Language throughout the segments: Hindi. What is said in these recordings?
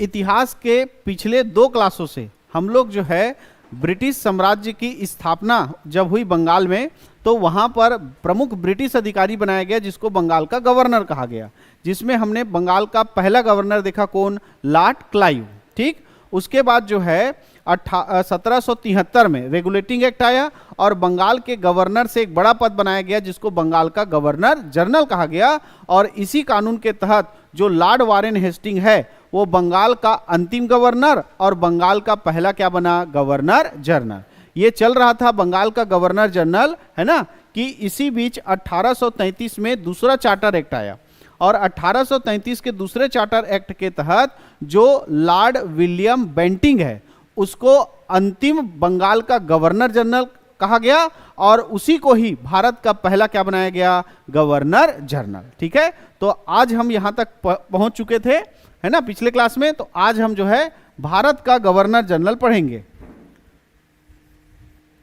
इतिहास के पिछले 2 क्लासों से हम लोग जो है ब्रिटिश साम्राज्य की स्थापना जब हुई बंगाल में, तो वहाँ पर प्रमुख ब्रिटिश अधिकारी बनाया गया जिसको बंगाल का गवर्नर कहा गया, जिसमें हमने बंगाल का पहला गवर्नर देखा कौन, लॉर्ड क्लाइव। ठीक, उसके बाद जो है 1773 में रेगुलेटिंग एक्ट आया और बंगाल के गवर्नर से एक बड़ा पद बनाया गया जिसको बंगाल का गवर्नर जनरल कहा गया। और इसी कानून के तहत जो लॉर्ड वारेन हेस्टिंग है वो बंगाल का अंतिम गवर्नर और बंगाल का पहला क्या बना, गवर्नर जनरल। ये चल रहा था बंगाल का गवर्नर जनरल, है ना, कि इसी बीच 1833 में दूसरा चार्टर एक्ट आया और 1833 के दूसरे चार्टर एक्ट के तहत जो लॉर्ड विलियम बेंटिंग है उसको अंतिम बंगाल का गवर्नर जनरल कहा गया और उसी को ही भारत का पहला क्या बनाया गया, गवर्नर जनरल। ठीक है, तो आज हम यहां तक पहुंच चुके थे, है ना, पिछले क्लास में। तो आज हम जो है भारत का गवर्नर जनरल पढ़ेंगे।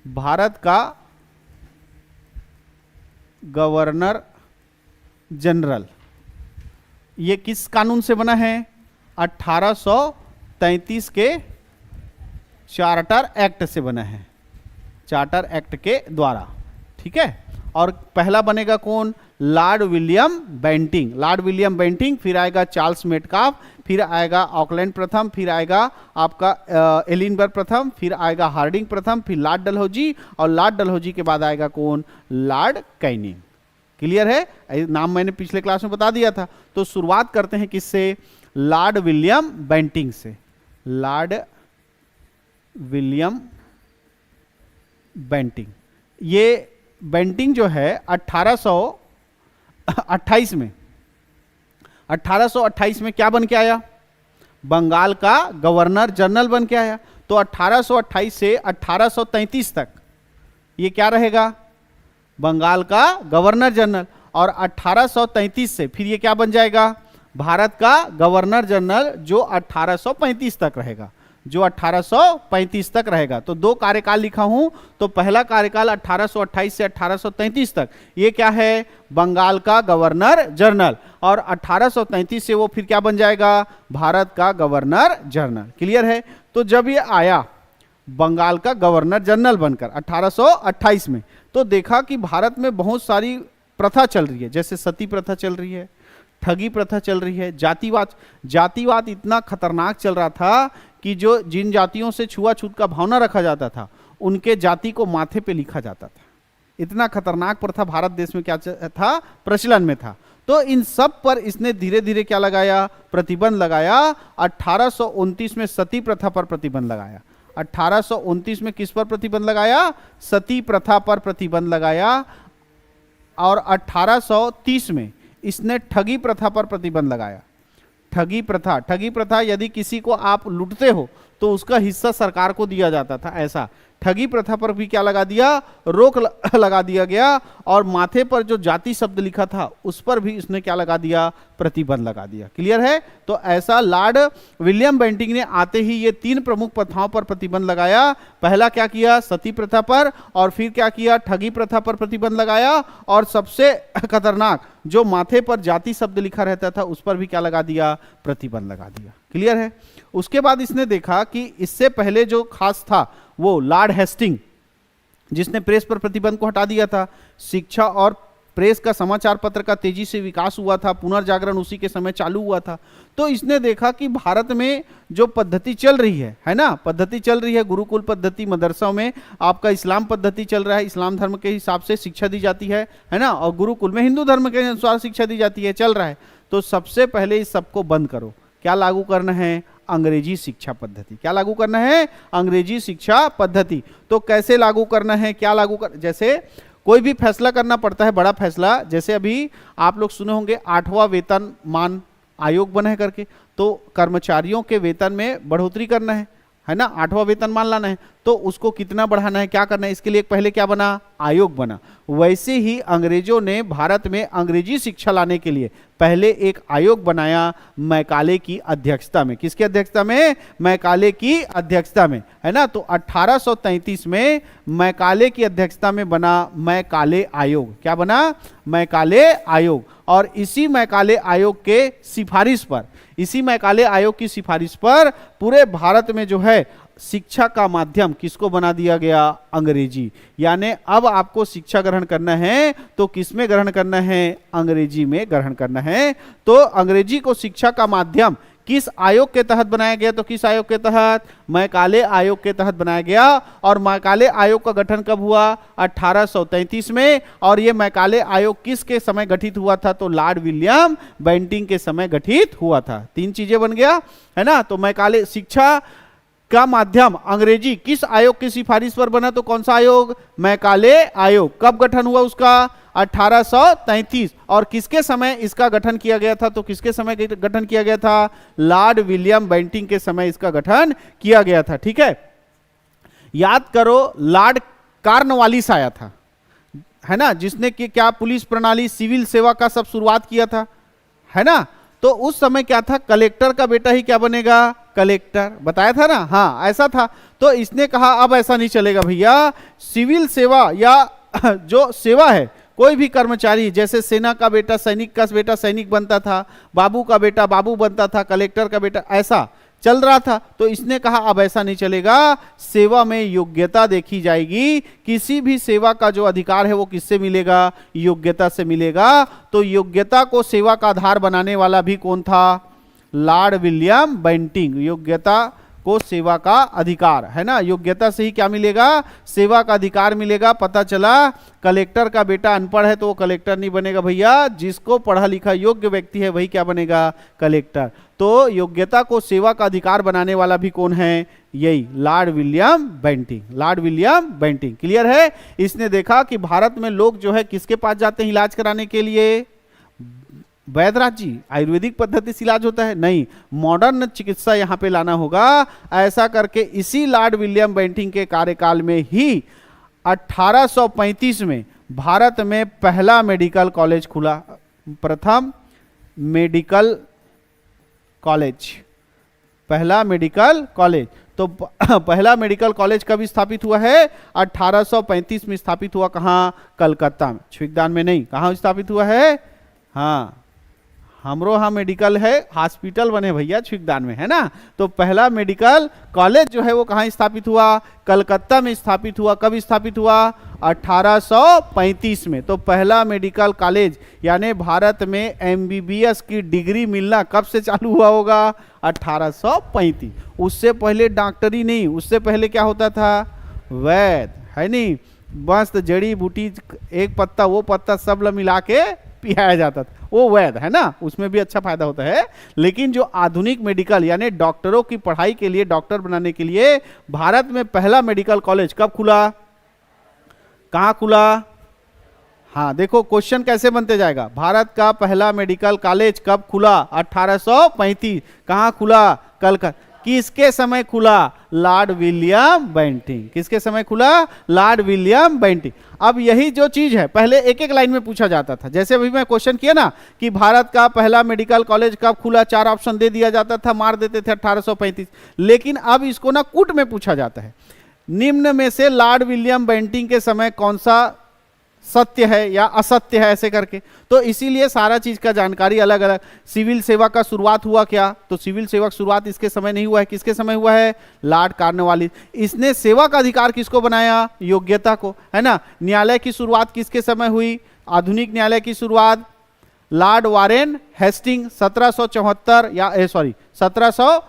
भारत का गवर्नर जनरल ये किस कानून से बना है, 1833 के चार्टर एक्ट से बना है, चार्टर एक्ट के द्वारा। ठीक है, और पहला बनेगा कौन, Lord William Bentinck. Lord William Bentinck, फिर आएगा चार्ल्स मेटकाफ, फिर आएगा ऑकलैंड प्रथम, फिर आएगा आपका एलिनबर्ग प्रथम, फिर आएगा हार्डिंग प्रथम, फिर लॉर्ड डलहौजी और लॉर्ड डलहौजी के बाद आएगा कौन, लॉर्ड कैनिंग। क्लियर है, नाम मैंने पिछले क्लास में बता दिया था। तो शुरुआत करते हैं किससे, लॉर्ड विलियम बेंटिंग से। लॉर्ड विलियम बेंटिंग, ये बेंटिंग जो है 1828 में 1828 में क्या बन के आया, बंगाल का गवर्नर जनरल बन के आया। तो 1828 से 1833 तक ये क्या रहेगा, बंगाल का गवर्नर जनरल। और 1833 से फिर ये क्या बन जाएगा, भारत का गवर्नर जनरल, जो 1835 तक रहेगा, जो 1835 तक रहेगा। तो 2 कार्यकाल लिखा हूं, तो पहला कार्यकाल 1828 से 1833 तक ये क्या है, बंगाल का गवर्नर जनरल, और 1833 से वो फिर क्या बन जाएगा, भारत का गवर्नर जनरल। क्लियर है। तो जब ये आया बंगाल का गवर्नर जनरल बनकर 1828 में, तो देखा कि भारत में बहुत सारी प्रथा चल रही है, जैसे सती प्रथा चल रही है, ठगी प्रथा चल रही है, जातिवाद इतना खतरनाक चल रहा था कि जो जिन जातियों से छुआछूत का भावना रखा जाता था उनके जाति को माथे पे लिखा जाता था। इतना खतरनाक प्रथा भारत देश में क्या था, प्रचलन में था। तो इन सब पर इसने धीरे धीरे क्या लगाया, प्रतिबंध लगाया। 1829 में सती प्रथा पर प्रतिबंध लगाया। 1829 में किस पर प्रतिबंध लगाया, सती प्रथा पर प्रतिबंध लगाया। और 1830 में इसने ठगी प्रथा पर प्रतिबंध लगाया। ठगी प्रथा यदि किसी को आप लूटते हो तो उसका हिस्सा सरकार को दिया जाता था, ऐसा ठगी प्रथा पर भी क्या लगा दिया, रोक लगा दिया गया। और माथे पर जो जाति शब्द लिखा था उस पर भी इसने क्या लगा दिया, प्रतिबंध लगा दिया। क्लियर है। तो ऐसा लॉर्ड विलियम बेंटिंग ने आते ही ये 3 प्रमुख प्रथाओं पर प्रतिबंध लगाया। पहला क्या किया, सती प्रथा पर, और फिर क्या किया, ठगी प्रथा पर प्रतिबंध लगाया, और सबसे खतरनाक जो माथे पर जाति शब्द लिखा रहता था उस पर भी क्या लगा दिया, प्रतिबंध लगा दिया। क्लियर है। उसके बाद इसने देखा कि इससे पहले जो खास था वो लॉर्ड हेस्टिंग, जिसने प्रेस पर प्रतिबंध को हटा दिया था। शिक्षा और प्रेस का, समाचार पत्र का तेजी से विकास हुआ था, पुनर्जागरण उसी के समय चालू हुआ था। तो इसने देखा कि भारत में जो पद्धति चल रही है ना, पद्धति चल रही है गुरुकुल पद्धति, मदरसों में आपका इस्लाम पद्धति चल रहा है, इस्लाम धर्म के हिसाब से शिक्षा दी जाती है ना, और गुरुकुल में हिंदू धर्म के अनुसार शिक्षा दी जाती है, चल रहा है। तो सबसे पहले इस सबको बंद करो, क्या लागू करना है, अंग्रेजी शिक्षा पद्धति। क्या लागू करना है, अंग्रेजी शिक्षा पद्धति। तो कैसे लागू करना है, क्या लागू कर, जैसे कोई भी फैसला करना पड़ता है, बड़ा फैसला, जैसे अभी आप लोग सुने होंगे 8वां वेतनमान आयोग बना है करके, तो कर्मचारियों के वेतन में बढ़ोतरी करना है ना, 8वां वेतनमान लाना है, तो उसको कितना बढ़ाना है, क्या करना है, इसके लिए पहले क्या बना, आयोग बना। वैसे ही अंग्रेजों ने भारत में अंग्रेजी शिक्षा लाने के लिए पहले एक आयोग बनाया मैकाले की अध्यक्षता में। किसकी अध्यक्षता में, मैकाले की अध्यक्षता में, है ना। तो 1833 में मैकाले की अध्यक्षता में बना मैकाले आयोग। क्या बना, मैकाले आयोग। और इसी मैकाले आयोग के सिफारिश पर, इसी मैकाले आयोग की सिफारिश पर पूरे भारत में जो है शिक्षा का माध्यम किसको बना दिया गया? अंग्रेजी। यानी अब आपको शिक्षा ग्रहण करना है तो किसमें ग्रहण करना है? अंग्रेजी में ग्रहण करना है। तो अंग्रेजी को शिक्षा का माध्यम किस आयोग के तहत बनाया गया? तो किस आयोग के तहत? मैकाले आयोग के तहत बनाया गया। और मैकाले आयोग का गठन कब हुआ? 1833 में। और ये मैकाले आयोग किसके समय गठित हुआ था? तो लॉर्ड विलियम बेंटिंक के समय गठित हुआ था। तीन चीजें बन गया है ना। तो मैकाले शिक्षा का माध्यम अंग्रेजी किस आयोग की सिफारिश पर बना? तो कौन सा आयोग? मैकाले आयोग। कब गठन हुआ उसका? 1833। और किसके समय इसका गठन किया गया था? तो किसके समय गठन किया गया था? लॉर्ड विलियम बेंटिंक के समय इसका गठन किया गया था। ठीक है, याद करो लॉर्ड कॉर्नवालिस आया था, है ना, जिसने कि क्या पुलिस प्रणाली सिविल सेवा का सब शुरुआत किया था, है ना। तो उस समय क्या था? कलेक्टर का बेटा ही क्या बनेगा? कलेक्टर। बताया था ना, हाँ ऐसा था। तो इसने कहा अब ऐसा नहीं चलेगा भैया, सिविल सेवा या जो सेवा है, कोई भी कर्मचारी, जैसे सेना का बेटा सैनिक का बेटा सैनिक बनता था, बाबू का बेटा बाबू बनता था, कलेक्टर का बेटा, ऐसा चल रहा था। तो इसने कहा अब ऐसा नहीं चलेगा, सेवा में योग्यता देखी जाएगी। किसी भी सेवा का जो अधिकार है वो किससे मिलेगा? योग्यता से मिलेगा। तो योग्यता को सेवा का आधार बनाने वाला भी कौन था? Lord William Bentinck. योग्यता को सेवा का अधिकार, है ना, योग्यता से ही क्या मिलेगा? सेवा का अधिकार मिलेगा। पता चला कलेक्टर का बेटा अनपढ़ है तो वो कलेक्टर नहीं बनेगा भैया, जिसको पढ़ा लिखा योग्य व्यक्ति है वही क्या बनेगा? कलेक्टर। तो योग्यता को सेवा का अधिकार बनाने वाला भी कौन है? यही Lord William Bentinck. Lord William Bentinck. Clear है। इसने देखा कि भारत में लोग जो है किसके पास जाते हैं इलाज कराने के लिए? वैद्यराज जी, आयुर्वेदिक पद्धति से इलाज होता है? नहीं, मॉडर्न चिकित्सा यहां पे लाना होगा। ऐसा करके इसी लॉर्ड विलियम बेंटिंक के कार्यकाल में ही 1835 में भारत में पहला मेडिकल कॉलेज खुला। प्रथम मेडिकल कॉलेज, पहला मेडिकल कॉलेज। तो पहला मेडिकल कॉलेज कब स्थापित हुआ है? 1835 में स्थापित हुआ। कहां? कलकत्ता में, छुगदान में नहीं। कहां स्थापित हुआ है? हाँ, हमरो यहाँ मेडिकल है, हॉस्पिटल बने भैया छुगदान में, है ना। तो पहला मेडिकल कॉलेज जो है वो कहाँ स्थापित हुआ? कलकत्ता में स्थापित हुआ। कब स्थापित हुआ? 1835 में। तो पहला मेडिकल कॉलेज यानी भारत में MBBS की डिग्री मिलना कब से चालू हुआ होगा? 1835। उससे पहले डॉक्टरी नहीं, उससे पहले क्या होता था? वैद, है नहीं, बस जड़ी बूटी, एक पत्ता वो पत्ता सब मिला के पियाया जाता था, वो वैद, है ना। उसमें भी अच्छा फायदा होता है। लेकिन जो आधुनिक मेडिकल यानी डॉक्टरों की पढ़ाई के लिए, डॉक्टर बनाने के लिए भारत में पहला मेडिकल कॉलेज कब खुला? कहां खुला? हाँ देखो क्वेश्चन कैसे बनते जाएगा। भारत का पहला मेडिकल कॉलेज कब खुला? 1835। कहां खुला? कलकत्ता। किसके समय खुला? Lord William Bentinck. किसके समय खुला? Lord William Bentinck. अब यही जो चीज है पहले एक एक लाइन में पूछा जाता था। जैसे अभी मैं क्वेश्चन किया ना कि भारत का पहला मेडिकल कॉलेज कब खुला, 4 ऑप्शन दे दिया जाता था, मार देते थे 1835। लेकिन अब इसको ना कूट में पूछा जाता है, निम्न में से लॉर्ड विलियम बेंटिंक के समय कौन सा सत्य है या असत्य है, ऐसे करके। तो इसीलिए सारा चीज का जानकारी अलग अलग। सिविल सेवा का शुरुआत हुआ क्या? तो सिविल सेवा की शुरुआत इसके समय नहीं हुआ है। किसके समय हुआ है? Lord Cornwallis. इसने सेवा का अधिकार किसको बनाया? योग्यता को, है ना। न्यायालय की शुरुआत किसके समय हुई? आधुनिक न्यायालय की शुरुआत लॉर्ड वारेन हेस्टिंग 1774 या 1700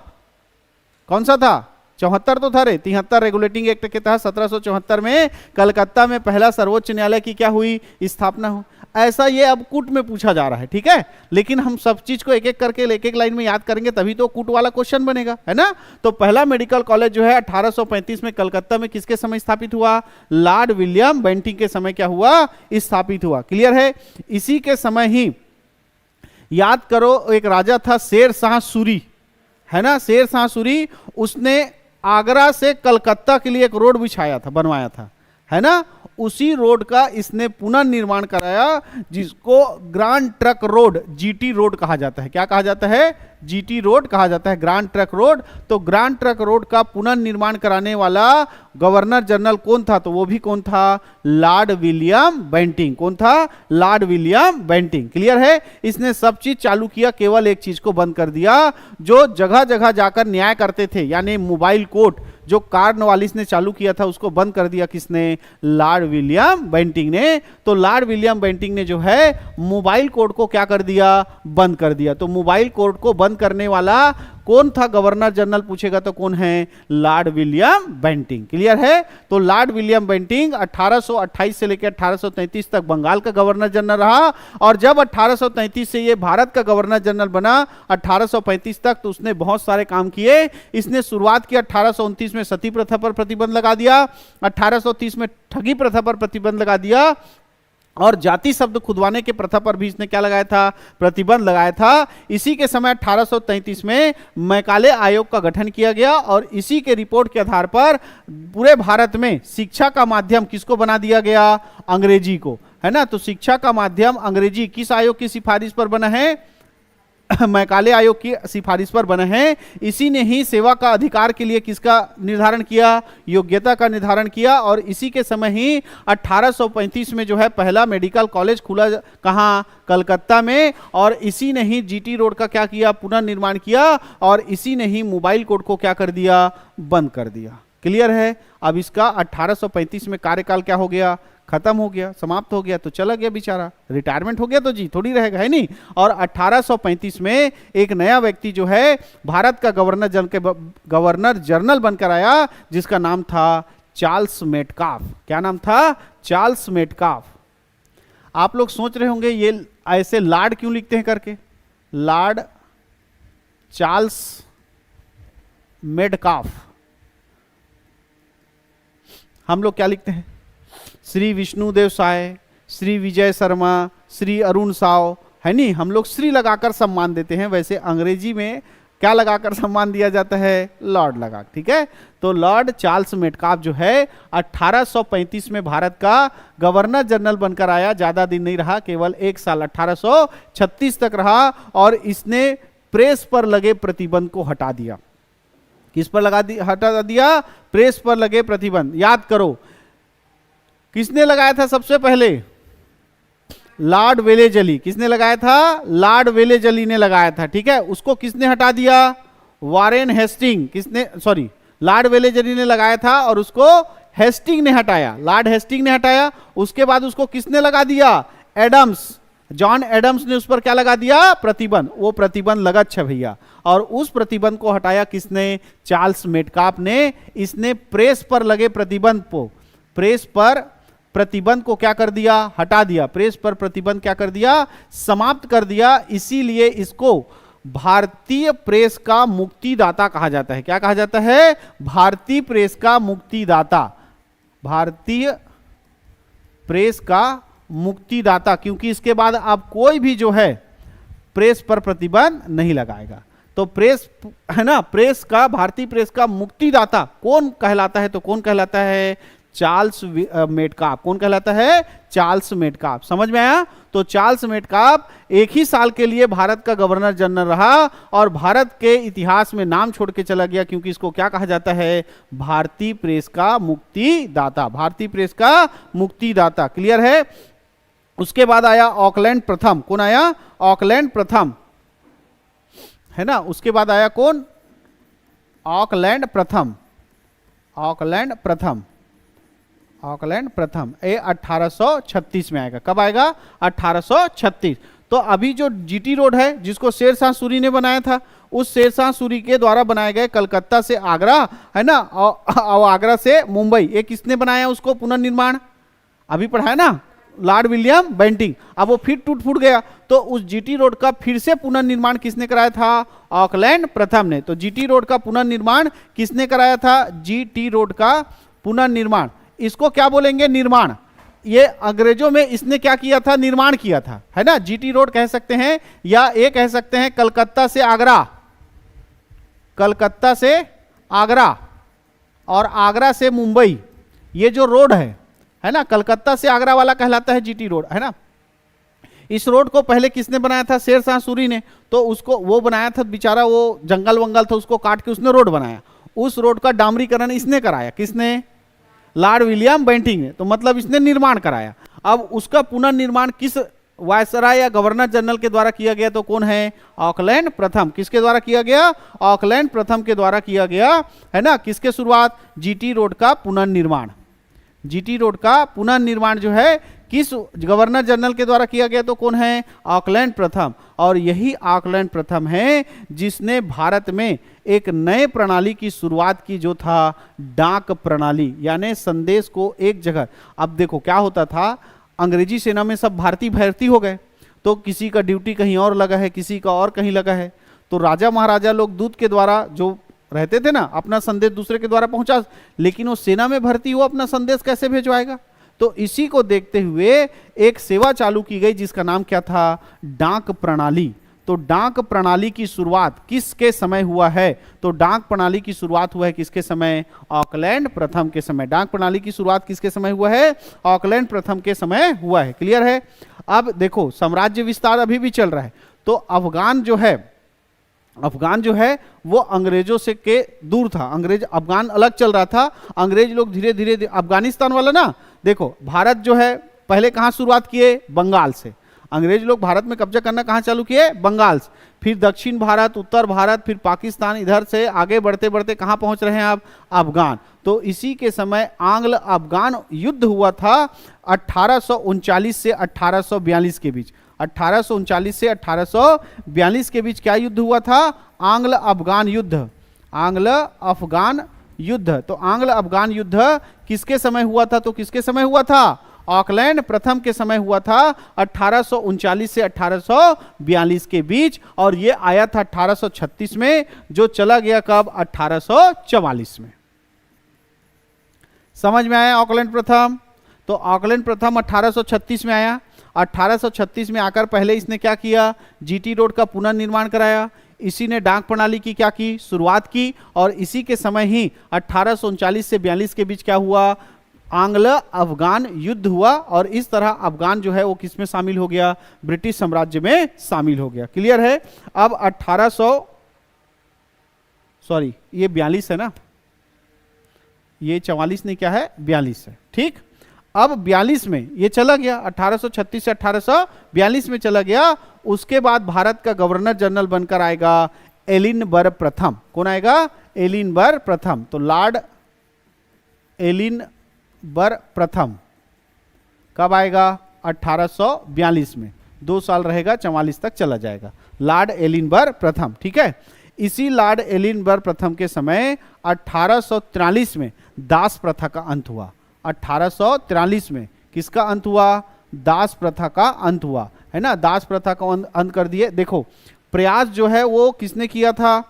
कौन सा था? 74 तो था रे, 73 रेगुलेटिंग एक्ट के तहत 1774 में कलकत्ता में पहला सर्वोच्च न्यायालय की क्या हुई? स्थापना हो। ऐसा ये अब कूट में पूछा जा रहा है, ठीक है। लेकिन हम सब चीज को एक एक करके एक एक लाइन में याद करेंगे तभी तो कूट वाला क्वेश्चन बनेगा, है ना। तो पहला मेडिकल कॉलेज जो है 1835 में कलकत्ता में किसके समय स्थापित हुआ? लॉर्ड विलियम बेंटिंक के समय क्या हुआ? स्थापित हुआ। क्लियर है। इसी के समय ही याद करो एक राजा था शेर शाह सूरी, है ना। शेर शाह सूरी, उसने आगरा से कलकत्ता के लिए एक रोड बिछाया था, बनवाया था, है ना, उसी रोड का इसने पुनर्निर्माण कराया, जिसको grand truck road, GT road कहा जाता है। क्या कहा जाता है? जीटी रोड कहा जाता है, ग्रांड ट्रक रोड। तो ग्रांड ट्रक रोड का पुनर्निर्माण कराने वाला गवर्नर जनरल कौन था? तो वो भी कौन था? Lord William Bentinck. कौन था? Lord William Bentinck. क्लियर है? इसने सब चीज चालू किया, केवल एक चीज को बंद कर दिया, जो जगह जगह जाकर न्याय करते थे, यानी मोबाइल कोर्ट जो कॉर्नवालिस ने चालू किया था, उसको बंद कर दिया किसने? लॉर्ड विलियम बेंटिंक ने। तो लॉर्ड विलियम बेंटिंक ने जो है मोबाइल कोर्ट को क्या कर दिया? बंद कर दिया। तो मोबाइल कोर्ट को बंद करने वाला कौन था? गवर्नर जनरल पूछेगा तो कौन है? Lord William Bentinck. क्लियर है? तो लॉर्ड विलियम बेंटिंक 1828 से लेकर 1833 तक बंगाल का गवर्नर जनरल रहा, और जब 1833 से ये भारत का गवर्नर जनरल बना 1835 तक, तो उसने बहुत सारे काम किए। इसने शुरुआत की 1829 में सती प्रथा पर प्रतिबंध लगा दिया, 1830 में ठगी प्रथा पर प्रतिबंध लगा दिया, और जाति शब्द खुदवाने के प्रथा पर भी इसने क्या लगाया था? प्रतिबंध लगाया था। इसी के समय 1833 में मैकाले आयोग का गठन किया गया, और इसी के रिपोर्ट के आधार पर पूरे भारत में शिक्षा का माध्यम किसको बना दिया गया? अंग्रेजी को, है ना। तो शिक्षा का माध्यम अंग्रेजी किस आयोग की सिफारिश पर बना है? मैकाले आयोग की सिफारिश पर बना है। इसी ने ही सेवा का अधिकार के लिए किसका निर्धारण किया? योग्यता का निर्धारण किया। और इसी के समय ही 1835 में जो है पहला मेडिकल कॉलेज खुला, कहाँ? कलकत्ता में। और इसी ने ही जीटी रोड का क्या किया? पुनर्निर्माण किया, और इसी ने ही मोबाइल कोर्ट को क्या कर दिया? बंद कर दिया। क्लियर है? अब इसका 1835 में कार्यकाल क्या हो गया? खत्म हो गया, समाप्त हो गया, तो चला गया बेचारा, रिटायरमेंट हो गया, तो जी थोड़ी रहेगा, है नहीं। और 1835 में एक नया व्यक्ति जो है भारत का गवर्नर जनरल बनकर आया, जिसका नाम था चार्ल्स मेटकाफ। क्या नाम था? Charles Metcalfe. आप लोग सोच रहे होंगे ये ऐसे लॉर्ड क्यों लिखते हैं करके? Lord Charles Metcalfe. हम लोग क्या लिखते हैं? श्री विष्णुदेव साय, श्री विजय शर्मा, श्री अरुण साव, है नहीं। हम लोग श्री लगाकर सम्मान देते हैं, वैसे अंग्रेजी में क्या लगाकर सम्मान दिया जाता है? लॉर्ड लगा। ठीक है? तो लॉर्ड चार्ल्स मेटकाफ जो है 1835 में भारत का गवर्नर जनरल बनकर आया। ज्यादा दिन नहीं रहा, केवल एक साल, 1836 तक रहा, और इसने प्रेस पर लगे प्रतिबंध को हटा दिया। किस पर हटा दिया? प्रेस पर लगे प्रतिबंध। याद करो, किसने लगाया था सबसे पहले? Lord Wellesley. किसने लगाया था? लॉर्ड वेलेजली ने लगाया था। ठीक है? उसको किसने हटा दिया? Warren Hastings. किसने? सॉरी, लॉर्ड वेलेजली ने लगाया था, और उसको हेस्टिंग ने हटाया, लॉर्ड हेस्टिंग ने हटाया। उसके बाद उसको किसने लगा दिया? एडम्स, जॉन एडम्स ने उस पर क्या लगा दिया? प्रतिबंध। वो प्रतिबंध लगा, अच्छा भैया। और उस प्रतिबंध को हटाया किसने? चार्ल्स मेटकाफ ने। इसने प्रेस पर लगे प्रतिबंध को, प्रेस पर प्रतिबंध को क्या कर दिया? हटा दिया। प्रेस पर प्रतिबंध क्या कर दिया? समाप्त कर दिया। इसीलिए इसको भारतीय प्रेस का मुक्तिदाता कहा जाता है। क्या कहा जाता है? भारतीय प्रेस का मुक्तिदाता। भारतीय प्रेस का मुक्तिदाता, क्योंकि इसके बाद अब कोई भी जो है प्रेस पर प्रतिबंध नहीं लगाएगा। तो प्रेस, है ना, प्रेस का, भारतीय प्रेस का मुक्तिदाता कौन कहलाता है? तो कौन कहलाता है? Charles Metcalfe. कौन कहलाता है? Charles Metcalfe. समझ में आया? तो चार्ल्स मेटकाफ एक ही साल के लिए भारत का गवर्नर जनरल रहा, और भारत के इतिहास में नाम छोड़ के चला गया, क्योंकि इसको क्या कहा जाता है? भारतीय प्रेस का मुक्तिदाता। भारतीय प्रेस का मुक्तिदाता। क्लियर है? उसके बाद आया ऑकलैंड प्रथम। कौन आया? ऑकलैंड प्रथम, है ना। उसके बाद आया कौन? ऑकलैंड प्रथम। ऑकलैंड प्रथम, ऑकलैंड प्रथम। ये 1836 में आएगा। कब आएगा? 1836। तो अभी जो जीटी रोड है, जिसको शेरशाह सूरी ने बनाया था, उस शेरशाह सूरी के द्वारा बनाए गए कलकत्ता से आगरा, है ना, और आगरा से मुंबई, ये किसने बनाया उसको पुनर्निर्माण? अभी पढ़ा है ना, लॉर्ड विलियम बेंटिंक। अब वो फिर टूट फूट गया, तो उस जीटी रोड का फिर से पुनर्निर्माण किसने कराया था? ऑकलैंड प्रथम ने। तो जीटी रोड का पुनर्निर्माण किसने कराया था? जीटी रोड का पुनर्निर्माण। इसको क्या बोलेंगे? निर्माण। ये अंग्रेजों में इसने क्या किया था? निर्माण किया था, है ना। जीटी रोड कह सकते हैं, या ये कह सकते हैं कलकत्ता से आगरा, कलकत्ता से आगरा और आगरा से मुंबई, ये जो रोड है, है ना, कलकत्ता से आगरा वाला कहलाता है जीटी रोड, है ना। इस रोड को पहले किसने बनाया था? शेरशाह सूरी ने। तो उसको वो बनाया था बेचारा, वो जंगल वंगल था उसको काट के उसने रोड बनाया। उस रोड का डामरीकरण इसने कराया। किसने? लॉर्ड विलियम बेंटिंक ने। तो मतलब इसने निर्माण कराया। अब उसका पुनर्निर्माण किस वायसराय या गवर्नर जनरल के द्वारा किया गया? तो कौन है? ऑकलैंड प्रथम। किसके द्वारा किया गया? ऑकलैंड प्रथम के द्वारा किया गया, है ना। किसके शुरुआत? जीटी रोड का पुनर्निर्माण। जीटी रोड का पुनर्निर्माण जो है किस गवर्नर जनरल के द्वारा किया गया? तो कौन है? ऑकलैंड प्रथम। और यही ऑकलैंड प्रथम है जिसने भारत में एक नए प्रणाली की शुरुआत की, जो था डाक प्रणाली, यानी संदेश को एक जगह। अब देखो क्या होता था, अंग्रेजी सेना में सब भारतीय भर्ती हो गए, तो किसी का ड्यूटी कहीं और लगा है, किसी का और कहीं लगा है। तो राजा महाराजा लोग दूत के द्वारा जो रहते थे ना, अपना संदेश दूसरे के द्वारा पहुंचा, लेकिन वो सेना में भर्ती हो अपना संदेश कैसे भेजवाएगा? तो इसी को देखते हुए एक सेवा चालू की गई जिसका नाम क्या था? डाक प्रणाली। तो डाक प्रणाली की शुरुआत किसके समय हुआ है? तो डाक प्रणाली की शुरुआत हुआ है किसके समय? ऑकलैंड प्रथम के समय। डाक प्रणाली की शुरुआत किसके समय हुआ है? ऑकलैंड प्रथम के समय हुआ है। क्लियर है? अब देखो साम्राज्य विस्तार अभी भी चल रहा है। तो अफगान जो है वो अंग्रेजों से के दूर था। अंग्रेज अफगान अलग चल रहा था। अंग्रेज लोग धीरे धीरे अफगानिस्तान वाला ना, देखो भारत जो है पहले कहां शुरुआत किए? बंगाल से। अंग्रेज लोग भारत में कब्जा करना कहां चालू किए? बंगाल से। फिर दक्षिण भारत, उत्तर भारत, फिर पाकिस्तान, इधर से आगे बढ़ते बढ़ते कहां पहुंच रहे हैं आप? अफगान। तो इसी के समय आंग्ल अफगान युद्ध हुआ था 1839 से 1842 के बीच। 1839 से 1842 के बीच क्या युद्ध हुआ था? आंग्ल अफगान युद्ध। आंग्ल अफगान युद्ध। तो आंग्ल अफगान युद्ध किसके समय हुआ था? तो किसके समय हुआ था? ऑकलैंड प्रथम के समय हुआ था 1839 से 1842 के बीच। और ये आया था 1836 में, जो चला गया कब? 1844 में। समझ में आया ऑकलैंड प्रथम? तो ऑकलैंड प्रथम 1836 में आया। 1836 में आकर पहले इसने क्या किया? जीटी रोड का पुनर्निर्माण कराया। इसी ने डाक प्रणाली की क्या की? शुरुआत की। और इसी के समय ही 1839 से 42 के बीच क्या हुआ? आंग्ल अफगान युद्ध हुआ। और इस तरह अफगान जो है वो किस में शामिल हो गया? ब्रिटिश साम्राज्य में शामिल हो गया। क्लियर है? अब 42 है ना, ये 44 नहीं, क्या है? 42 है। ठीक। अब 42 में ये चला गया, 1836 से 1842 में चला गया। उसके बाद भारत का गवर्नर जनरल बनकर आएगा एलिनबर प्रथम। कौन आएगा? एलिनबर प्रथम। तो लॉर्ड एलिनबर प्रथम कब आएगा? 1842 में। 2 साल रहेगा, 44 तक चला जाएगा। लॉर्ड एलिनबर प्रथम। ठीक है। इसी लॉर्ड एलिनबर प्रथम के समय 1843 में दास प्रथा का अंत हुआ। 1843 में किसका अंत हुआ? दास प्रथा का अंत हुआ, है ना। दास प्रथा का अंत कर दिए। देखो प्रयास जो है वो किसने किया था?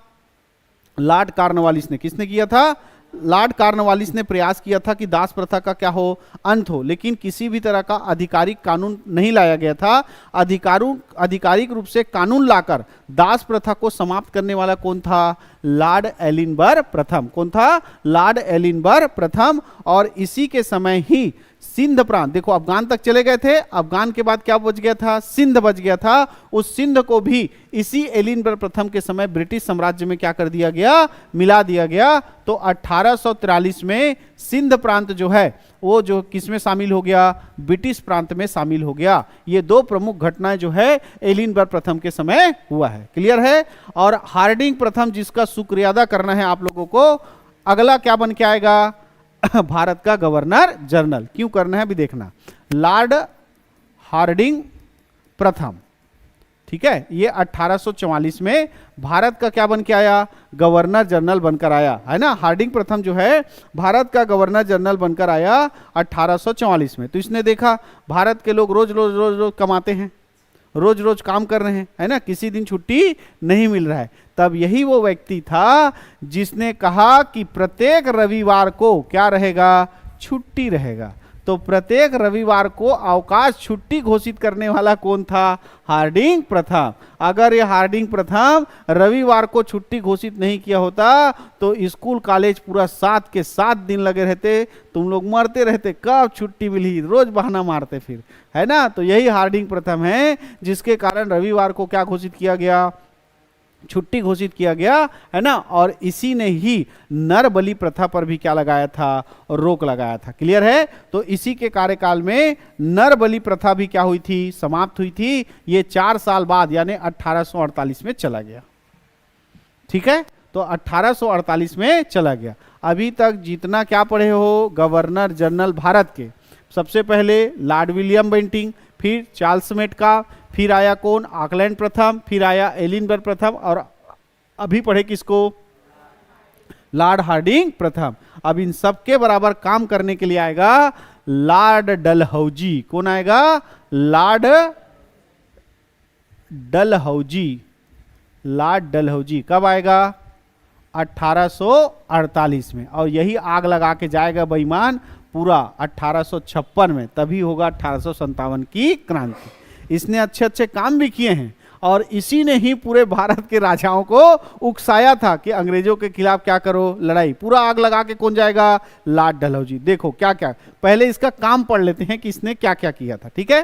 लॉर्ड कॉर्नवालिस ने। किसने किया था? लॉर्ड कॉर्नवालिस ने प्रयास किया था कि दास प्रथा का क्या हो? अंत हो। लेकिन किसी भी तरह का आधिकारिक कानून नहीं लाया गया था। आधिकारिक रूप से कानून लाकर दास प्रथा को समाप्त करने वाला कौन था? लॉर्ड एलिनबर प्रथम। कौन था? लॉर्ड एलिनबर प्रथम। और इसी के समय ही सिंध प्रांत, देखो अफगान तक चले गए थे, अफगान के बाद क्या बच गया था? सिंध बच गया था। उस सिंध को भी इसी एलिनबर प्रथम के समय ब्रिटिश साम्राज्य में क्या कर दिया गया? मिला दिया गया। तो 1843 में सिंध प्रांत जो है वो जो किस में शामिल हो गया? ब्रिटिश प्रांत में शामिल हो गया। ये 2 प्रमुख घटनाएं जो है एलिनबर प्रथम के समय हुआ है। क्लियर है? और हार्डिंग प्रथम, जिसका शुक्रिया अदा करना है आप लोगों को, अगला क्या बन के आएगा? भारत का गवर्नर जनरल। क्यों करना है अभी देखना। लॉर्ड हार्डिंग प्रथम। ठीक है। ये 1844 में भारत का क्या बन के आया? गवर्नर जनरल बनकर आया, है ना। हार्डिंग प्रथम जो है भारत का गवर्नर जनरल बनकर आया 1844 में। तो इसने देखा भारत के लोग रोज रोज कमाते हैं, रोज रोज काम कर रहे हैं, है ना, किसी दिन छुट्टी नहीं मिल रहा है। तब यही वो व्यक्ति था जिसने कहा कि प्रत्येक रविवार को क्या रहेगा? छुट्टी रहेगा। तो प्रत्येक रविवार को अवकाश छुट्टी घोषित करने वाला कौन था? हार्डिंग प्रथम। अगर ये हार्डिंग प्रथम रविवार को छुट्टी घोषित नहीं किया होता तो स्कूल कॉलेज पूरा 7 के 7 दिन लगे रहते, तुम लोग मरते रहते कब छुट्टी मिली, रोज बहाना मारते फिर, है ना। तो यही हार्डिंग प्रथम है जिसके कारण रविवार को क्या घोषित किया गया? छुट्टी घोषित किया गया, है ना। और इसी ने ही नर बलि प्रथा पर भी क्या लगाया था? रोक लगाया था। क्लियर है। तो इसी के कार्यकाल में नर बलि प्रथा भी क्या हुई थी? समाप्त हुई थी। ये 4 साल बाद यानी 1848 में चला गया। ठीक है, तो 1848 में चला गया। अभी तक जितना क्या पढ़े हो गवर्नर जनरल भारत के, सबसे पहले लॉर्ड विलियम बेंटिंक, फिर चार्ल्स मेटका, फिर आया कौन? ऑकलैंड प्रथम, फिर आया एलिनबर्ग प्रथम, और अभी पढ़े किसको? लॉर्ड हार्डिंग प्रथम। अब इन सब के बराबर काम करने के लिए आएगा लॉर्ड डलहौजी। कौन आएगा? लॉर्ड डलहौजी। लॉर्ड डलहौजी कब आएगा? 1848 में। और यही आग लगा के जाएगा बेईमान पूरा 1856 में, तभी होगा 1857 की क्रांति। इसने अच्छे अच्छे काम भी किए हैं और इसी ने ही पूरे भारत के राजाओं को उकसाया था कि अंग्रेजों के खिलाफ क्या करो, लड़ाई। पूरा आग लगा के कौन जाएगा? लॉर्ड डलहौजी। देखो क्या क्या, पहले इसका काम पढ़ लेते हैं कि इसने क्या क्या किया था। ठीक है,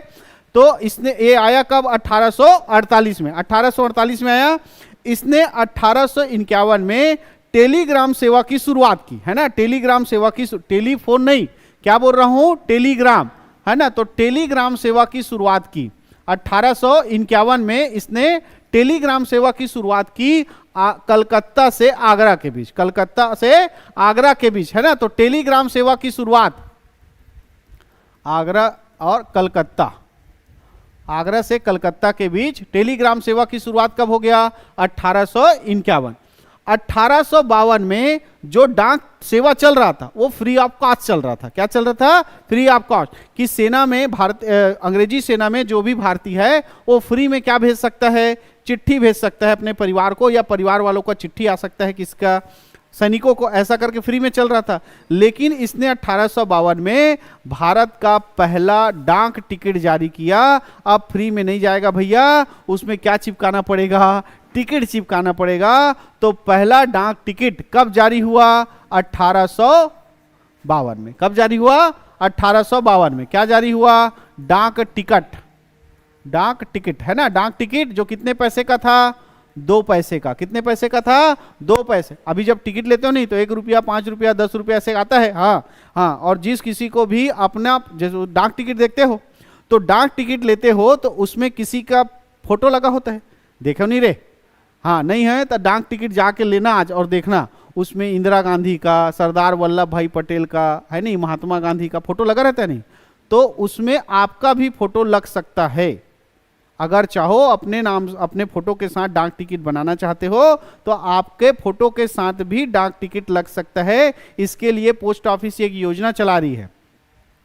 तो इसने ये आया कब? 1848 में। 1848 में आया। इसने 1851 में टेलीग्राम सेवा की शुरुआत की, है ना। टेलीग्राम सेवा की, टेलीफोन नहीं, क्या बोल रहा हूं? टेलीग्राम, है ना। तो टेलीग्राम सेवा की शुरुआत की 1851 में। इसने टेलीग्राम सेवा की शुरुआत की कलकत्ता से आगरा के बीच, कलकत्ता से आगरा के बीच, है ना। तो टेलीग्राम सेवा की शुरुआत आगरा और कलकत्ता, आगरा से कलकत्ता के बीच टेलीग्राम सेवा की शुरुआत कब हो गया? 1851। 1852 में जो डाक सेवा चल रहा था वो फ्री ऑफ कॉस्ट चल रहा था। क्या चल रहा था? Free of cost. कि सेना में अंग्रेजी सेना में जो भी भारतीय है वो फ्री में क्या भेज सकता है? चिट्ठी भेज सकता है अपने परिवार को, या परिवार वालों का चिट्ठी आ सकता है किसका? सैनिकों को। ऐसा करके फ्री में चल रहा था। लेकिन इसने 1852 में भारत का पहला डाक टिकट जारी किया। अब फ्री में नहीं जाएगा भैया, उसमें क्या चिपकाना पड़ेगा? टिकट चिपकाना पड़ेगा। तो पहला डाक टिकट कब जारी हुआ? 1852 में। कब जारी हुआ? 1852 में। क्या जारी हुआ? डाक टिकट। डाक टिकट, है ना। डाक टिकट जो कितने पैसे का था? 2 पैसे का। कितने पैसे का था? 2 पैसे। अभी जब टिकट लेते हो नहीं तो 1 रुपया, 5 रुपया, 10 रुपया ऐसे आता है। हाँ हाँ। और जिस किसी को भी अपना जैसे डाक टिकट देखते हो तो डाक टिकट लेते हो तो उसमें किसी का फोटो लगा होता है, देखो नहीं रे? हाँ, नहीं है तो डाक टिकट जाके लेना आज और देखना, उसमें इंदिरा गांधी का, सरदार वल्लभ भाई पटेल का, है नहीं, महात्मा गांधी का फोटो लगा रहता है नहीं, तो उसमें आपका भी फोटो लग सकता है। अगर चाहो अपने नाम, अपने फोटो के साथ डाक टिकट बनाना चाहते हो तो आपके फोटो के साथ भी डाक टिकट लग सकता है। इसके लिए पोस्ट ऑफिस एक योजना चला रही है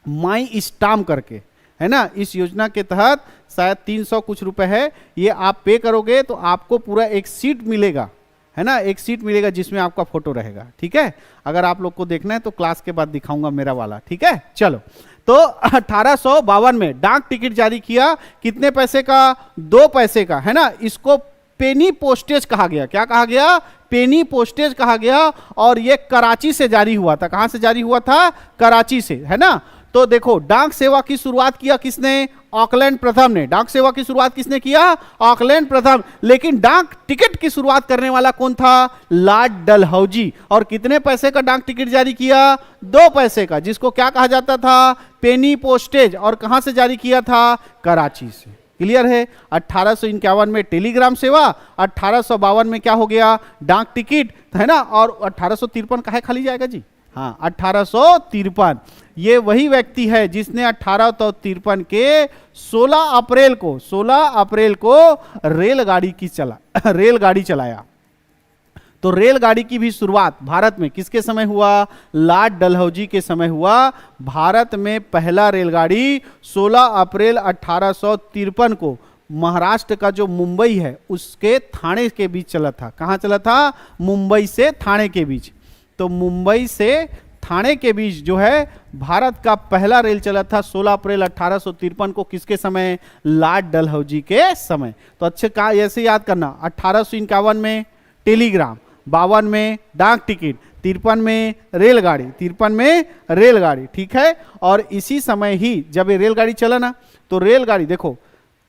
माई स्टाम्प करके, है ना। इस योजना के तहत शायद 300 कुछ रुपए है, ये आप पे करोगे तो आपको पूरा एक सीट मिलेगा, है ना। एक सीट मिलेगा जिसमें आपका फोटो रहेगा। ठीक है, अगर आप लोग को देखना है तो क्लास के बाद दिखाऊंगा मेरा वाला। ठीक है, चलो। तो 1852 में डाक टिकट जारी किया। कितने पैसे का? 2 पैसे का, है ना। इसको पेनी पोस्टेज कहा गया। क्या कहा गया? पेनी पोस्टेज कहा गया। और ये कराची से जारी हुआ था। कहां से जारी हुआ था? कराची से, है ना। तो देखो, डाक सेवा की शुरुआत किया किसने? ऑकलैंड प्रथम ने। डाक सेवा की शुरुआत किसने किया? ऑकलैंड प्रथम। लेकिन डाक टिकट की शुरुआत करने वाला कौन था? लॉर्ड डलहौजी। और कितने पैसे का डाक टिकट जारी किया? 2 पैसे का, जिसको क्या कहा जाता था? पेनी पोस्टेज। और कहां से जारी किया था? कराची से। क्लियर है। 1851 में टेलीग्राम सेवा, 1852 में क्या हो गया? डाक टिकट, है ना। और 1853 कहा खाली जाएगा जी? हाँ, 1853। ये वही व्यक्ति है जिसने 1853 के 16 अप्रैल को रेलगाड़ी चलाया। तो रेलगाड़ी की भी शुरुआत भारत में किसके समय हुआ? लॉर्ड डलहौजी के समय हुआ। भारत में पहला रेलगाड़ी 16 अप्रैल 1853 को महाराष्ट्र का जो मुंबई है उसके थाने के बीच चला था। कहां चला था? मुंबई से थाने के बीच। तो मुंबई से थाने के बीच जो है भारत का पहला रेल चला था 16 अप्रैल 1853 को, किसके समय? लॉर्ड डलहौजी के समय। तो अच्छे का ऐसे याद करना, 1851 में टेलीग्राम, 52 में डाक टिकट, 53 में रेलगाड़ी, 53 में रेलगाड़ी, ठीक है। और इसी समय ही जब ये रेलगाड़ी चला ना, तो रेलगाड़ी देखो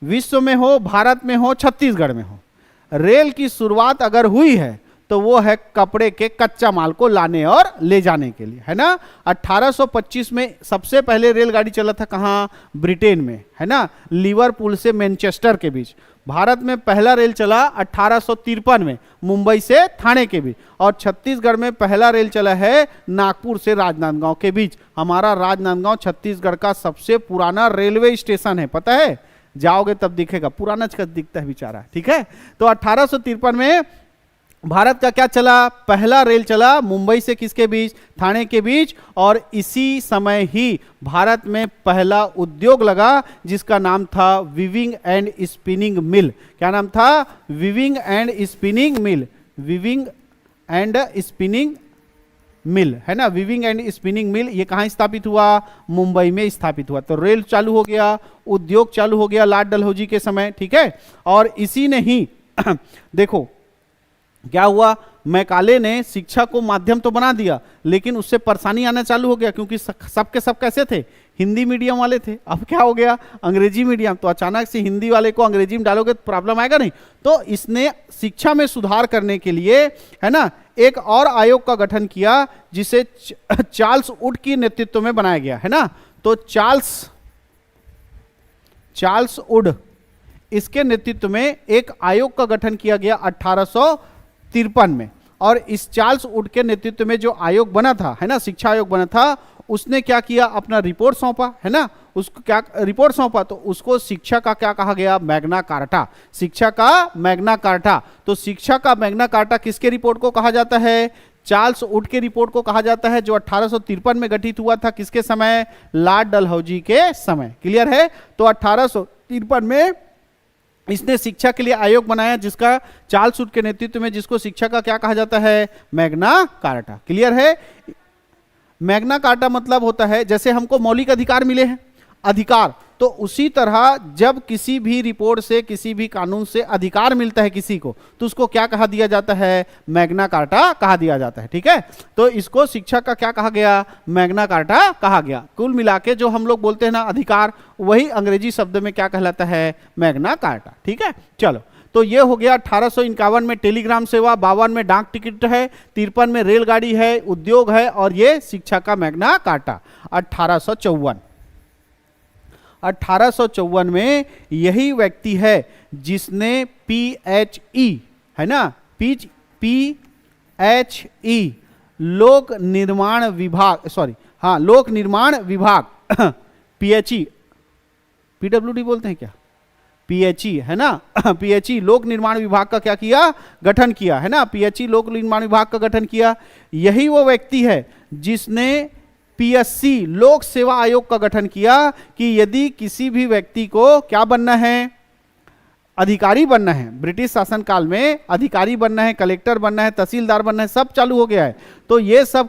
विश्व में हो, भारत में हो, छत्तीसगढ़ में हो, रेल की शुरुआत अगर हुई है तो वो है कपड़े के कच्चा माल को लाने और ले जाने के लिए, है ना। 1825 में सबसे पहले रेलगाड़ी चला था कहाँ? ब्रिटेन में, है ना, लिवरपूल से मैनचेस्टर के बीच। भारत में पहला रेल चला 1853 में मुंबई से थाने के बीच, और छत्तीसगढ़ में पहला रेल चला है नागपुर से राजनांदगांव के बीच। हमारा राजनांदगांव छत्तीसगढ़ का सबसे पुराना रेलवे स्टेशन है, पता है? जाओगे तब दिखेगा, पुराना दिखता है बेचारा, ठीक है। तो 1853 में भारत का क्या चला? पहला रेल चला मुंबई से किसके बीच? थाने के बीच। और इसी समय ही भारत में पहला उद्योग लगा जिसका नाम था वीविंग एंड स्पिनिंग मिल। क्या नाम था? Weaving and spinning mill, weaving and spinning mill, है ना। वीविंग एंड स्पिनिंग मिल ये कहाँ स्थापित हुआ? मुंबई में स्थापित हुआ। तो रेल चालू हो गया, उद्योग चालू हो गया लॉर्ड डलहौजी के समय, ठीक है। और इसी ने ही देखो क्या हुआ, मैकाले ने शिक्षा को माध्यम तो बना दिया, लेकिन उससे परेशानी आना चालू हो गया, क्योंकि सबके सब कैसे थे? हिंदी मीडियम वाले थे। अब क्या हो गया? अंग्रेजी मीडियम। तो अचानक से हिंदी वाले को अंग्रेजी में डालोगे तो प्रॉब्लम आएगा नहीं। तो इसने शिक्षा में सुधार करने के लिए, है ना, एक और आयोग का गठन किया जिसे चार्ल्स वुड की नेतृत्व में बनाया गया, है ना। तो चार्ल्स वुड, इसके नेतृत्व में एक आयोग का गठन किया गया 1853 में। और इस चार्ल्स वुड के नेतृत्व में जो आयोग बना था, है ना, शिक्षा आयोग बना था, उसने क्या किया? अपना रिपोर्ट सौंपा, है ना। उसको क्या रिपोर्ट सौंपा? तो उसको शिक्षा का क्या कहा गया? Magna carta. शिक्षा का मैग्ना कार्टा। तो शिक्षा का मैग्ना कार्टा किसके रिपोर्ट को कहा जाता है? चार्ल्स वुड के रिपोर्ट को कहा जाता है, जो 1853 में गठित हुआ था। किसके समय? लॉर्ड डलहौजी के समय। क्लियर है। तो 1853 में इसने शिक्षा के लिए आयोग बनाया, जिसका चार्ल्स वुड के नेतृत्व में, जिसको शिक्षा का क्या कहा जाता है? Magna carta. क्लियर है। मैग्ना कार्टा मतलब होता है जैसे हमको मौलिक अधिकार मिले हैं, अधिकार, तो उसी तरह जब किसी भी रिपोर्ट से, किसी भी कानून से अधिकार मिलता है किसी को, तो उसको क्या कहा दिया जाता है? मैग्ना कार्टा कहा दिया जाता है, ठीक है। तो इसको शिक्षा का क्या कहा गया? मैग्ना कार्टा कहा गया। कुल मिला के जो हम लोग बोलते हैं ना अधिकार, वही अंग्रेजी शब्द में क्या कहलाता है? मैग्ना कार्टा, ठीक है। चलो, तो ये हो गया 1851 में टेलीग्राम सेवा, 52 में डाक टिकट है, 53 में रेलगाड़ी है, उद्योग है, और ये शिक्षा का मैग्ना कार्टा। 1854 में यही व्यक्ति है जिसने PHE, है ना, PHE लोक निर्माण विभाग, सॉरी हाँ, लोक निर्माण विभाग PHE, PWD बोलते हैं क्या? PHE, है ना। PHE लोक निर्माण विभाग का क्या किया? गठन किया, है ना। PHE लोक निर्माण विभाग का गठन किया। यही वो व्यक्ति है जिसने PSC लोक सेवा आयोग का गठन किया कि यदि किसी भी व्यक्ति को क्या बनना है? अधिकारी बनना है। ब्रिटिश शासन काल में अधिकारी बनना है, कलेक्टर बनना है, तहसीलदार बनना है, सब चालू हो गया है। तो ये सब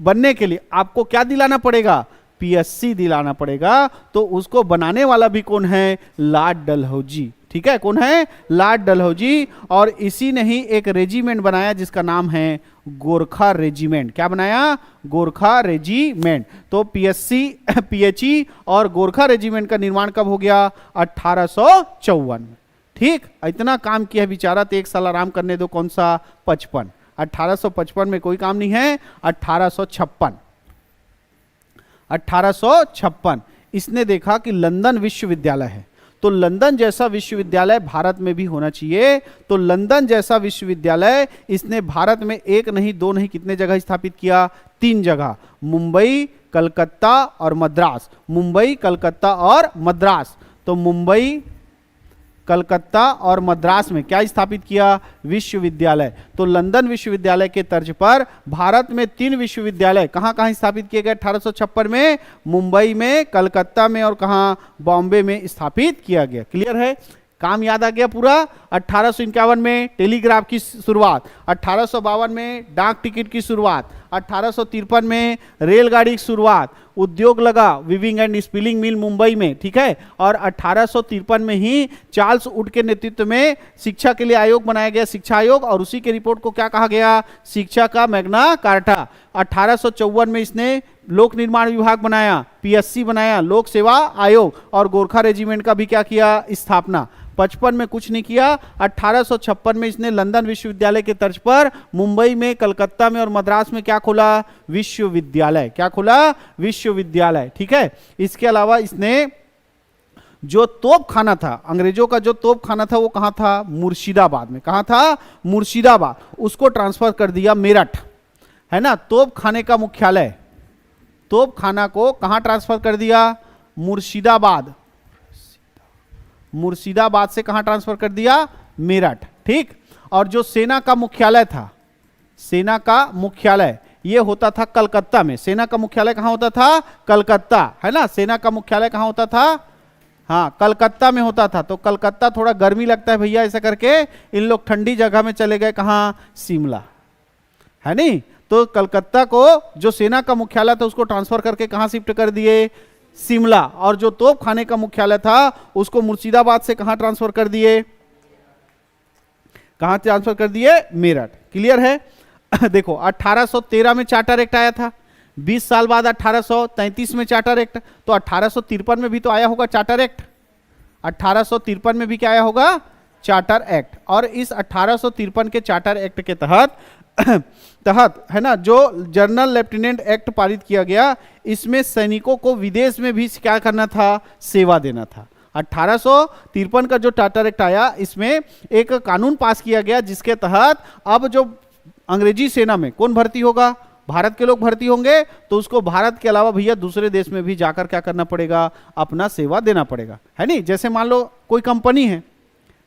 बनने के लिए आपको क्या दिलाना पड़ेगा? PSC दिलाना पड़ेगा। तो उसको बनाने वाला भी कौन है? लॉर्ड डलहौजी, ठीक है। कौन है? लॉर्ड डलहौजी। और इसी ने ही एक रेजिमेंट बनाया जिसका नाम है गोरखा रेजिमेंट। क्या बनाया? गोरखा रेजिमेंट। तो PHE और गोरखा रेजिमेंट का निर्माण कब हो गया? 1854 में, ठीक। इतना काम किया है बेचारा, तो एक साल आराम करने दो। कौन सा? 55। 1855 में कोई काम नहीं है। 1856 इसने देखा कि लंदन विश्वविद्यालय है, तो लंदन जैसा विश्वविद्यालय भारत में भी होना चाहिए। तो लंदन जैसा विश्वविद्यालय इसने भारत में एक नहीं, दो नहीं, कितने जगह स्थापित किया? 3 जगह, मुंबई, कलकत्ता और मद्रास। मुंबई, कलकत्ता और मद्रास। तो मुंबई, कलकत्ता और मद्रास में क्या स्थापित किया? विश्वविद्यालय। तो लंदन विश्वविद्यालय के तर्ज पर भारत में 3 विश्वविद्यालय कहां कहां स्थापित किए गए? 1856 में मुंबई में, कलकत्ता में, और कहां? बॉम्बे में स्थापित किया गया। क्लियर है। काम याद आ गया पूरा। 1851 में टेलीग्राफ की शुरुआत, 1852 में डाक टिकट की शुरुआत, 1853 में रेलगाड़ी की शुरुआत, उद्योग लगा weaving and spinning mill Mumbai में, ठीक है। और 1853 में ही चार्ल्स वुड के नेतृत्व में शिक्षा के लिए आयोग बनाया गया, शिक्षा आयोग, और उसी के रिपोर्ट को क्या कहा गया, शिक्षा का मैग्ना कार्टा। 1854 में इसने लोक निर्माण विभाग बनाया, पीएससी बनाया, लोक सेवा आयोग, और गोरखा रेजिमेंट का भी क्या किया, स्थापना। 55 में कुछ नहीं किया। 1856 में इसने लंदन विश्वविद्यालय के तर्ज पर मुंबई में, कलकत्ता में और मद्रास में क्या खोला, विश्वविद्यालय। क्या खोला, विश्वविद्यालय, ठीक है। इसके अलावा इसने जो तोप खाना था, अंग्रेजों का जो तोप खाना था वो कहां था, मुर्शिदाबाद में। कहां था, मुर्शिदाबाद। उसको ट्रांसफर कर दिया मेरठ, है ना। तोप खाने का मुख्यालय, तोप खाना को कहां ट्रांसफर कर दिया, मुर्शिदाबाद। मुर्शिदाबाद से कहां ट्रांसफर कर दिया, मेरठ, ठीक। और जो सेना का मुख्यालय था, सेना का मुख्यालय ये होता था कलकत्ता में। सेना का मुख्यालय कहां होता था, कलकत्ता, है ना। सेना का मुख्यालय कहां होता था, हाँ कलकत्ता में होता था। तो कलकत्ता थोड़ा गर्मी लगता है भैया, ऐसा करके इन लोग ठंडी जगह में चले गए, कहां, शिमला, है नहीं। तो कलकत्ता को जो सेना का मुख्यालय था उसको ट्रांसफर करके कहां शिफ्ट कर दिए, शिमला। और जो तोप खाने का मुख्यालय था उसको मुर्शिदाबाद से कहां ट्रांसफर कर दिए, कहां ट्रांसफर कर दिए, मेरठ। क्लियर है। देखो 1813 में चार्टर एक्ट आया था, 20 साल बाद 1833 में चार्टर एक्ट। तो 1853 में भी तो आया होगा चार्टर एक्ट, 1853 में भी क्या आया होगा, चार्टर एक्ट। और इस 1853 के चार्टर एक्ट के तहत है ना, जो जनरल लेफ्टिनेंट एक्ट पारित किया गया, इसमें सैनिकों को विदेश में भी क्या करना था, सेवा देना था। 1853 का जो चार्टर एक्ट आया, इसमें एक कानून पास किया गया जिसके तहत अब जो अंग्रेजी सेना में कौन भर्ती होगा, भारत के लोग भर्ती होंगे, तो उसको भारत के अलावा भैया दूसरे देश में भी जाकर क्या करना पड़ेगा, अपना सेवा देना पड़ेगा, है नहीं। जैसे मान लो कोई कंपनी है,